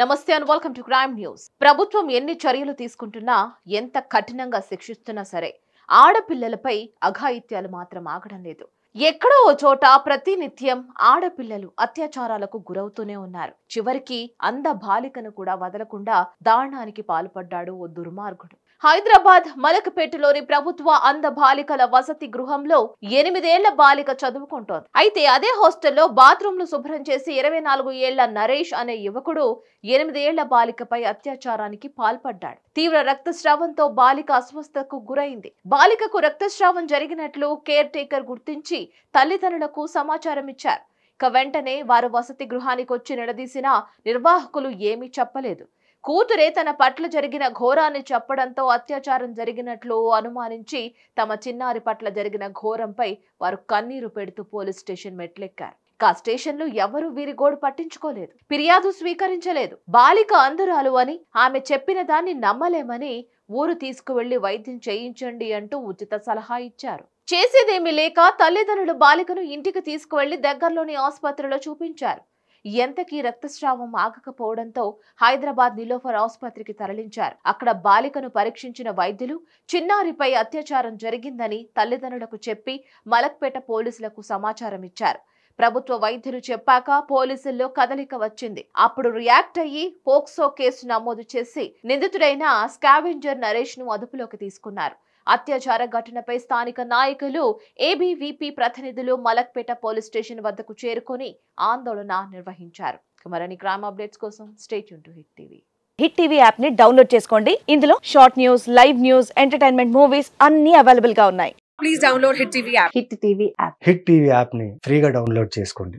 నమస్తే and welcome to crime news. ప్రభుత్వం ఎన్ని చర్యలు తీసుకుంటున్నా, ఎంత కఠినంగా శిక్షిస్తున్నా సరే ఆడపిల్లలపై అఘాయిత్యాలు మాత్రం ఆగడం లేదు. ఎక్కడో ఓ చోట ప్రతినిత్యం ఆడపిల్లలు అత్యాచారాలకు గురవుతూనే ఉన్నారు. చివరికి అంధ బాలికను కూడా వదలకుండా దారుణానికి పాల్పడ్డాడు ఓ దుర్మార్గుడు. హైదరాబాద్ మలకపేటలోని ప్రభుత్వ అంధ బాలికల వసతి గృహంలో 8 ఏళ్ల బాలిక చదువుకుంటోంది. అయితే అదే హాస్టల్లో బాత్రూంలు శుభ్రం చేసి 24 ఏళ్ల నరేష్ అనే యువకుడు 8 ఏళ్ల బాలికపై అత్యాచారానికి పాల్పడ్డాడు. తీవ్ర రక్తస్రావంతో బాలిక అస్వస్థతకు గురైంది. బాలికకు రక్తస్రావం జరిగినట్లు కేర్ టేకర్ గుర్తించి తల్లిదండ్రులకు సమాచారం ఇచ్చారు. వెంటనే వారు వసతి గృహానికి వచ్చి నిలదీసినా నిర్వాహకులు ఏమీ చెప్పలేదు. కూతురే తన పట్ల జరిగిన ఘోరాన్ని చెప్పడంతో అత్యాచారం జరిగినట్లు అనుమానించి తమ చిన్నారి పట్ల జరిగిన ఘోరంపై వారు కన్నీరు పెడుతూ పోలీస్ స్టేషన్ మెట్లెక్కారు. స్టేషన్లో ఎవరూ వీరి గోడు పట్టించుకోలేదు, ఫిర్యాదు స్వీకరించలేదు. బాలిక అంధురాలు అని ఆమె చెప్పిన దాన్ని నమ్మలేమని ఊరు తీసుకువెళ్లి వైద్యం చేయించండి అంటూ ఉచిత సలహా ఇచ్చారు. చేసేదేమీ లేక తల్లిదండ్రులు బాలికను ఇంటికి తీసుకువెళ్లి దగ్గరలోని ఆసుపత్రిలో చూపించారు. ఎంతకీ రక్తస్రావం ఆగకపోవడంతో హైదరాబాద్ నిలోఫర్ ఆసుపత్రికి తరలించారు. అక్కడ బాలికను పరీక్షించిన వైద్యులు చిన్నారిపై అత్యాచారం జరిగిందని తల్లిదండ్రులకు చెప్పి మలక్పేట పోలీసులకు సమాచారం ఇచ్చారు. ప్రభుత్వ వైద్యులు చెప్పాక పోలీసుల్లో కదలిక వచ్చింది. అప్పుడు రియాక్ట్ అయ్యి పోక్సో కేసు నమోదు చేసి నిందితుడైన స్కావెంజర్ నరేష్ ను అదుపులోకి తీసుకున్నారు. అత్యాచార ఘటనపై స్థానిక నాయకులు, ఏబీవీపీ ప్రతినిధులు మలక్పేట పోలీస్ స్టేషన్ వద్దకు చేరుకొని ఆందోళన నిర్వహించారు. మరిన్ని క్రైమ్ అప్డేట్స్ కోసం stay tune to hit TV. Hit TV app ని డౌన్లోడ్ చేసుకోండి. ఇందులో short news, live news, entertainment movies అన్ని అవైలబుల్ గా ఉన్నాయి. Please download Hit TV app. Hit TV app hit TV app ని ఫ్రీగా డౌన్లోడ్ చేసుకోండి.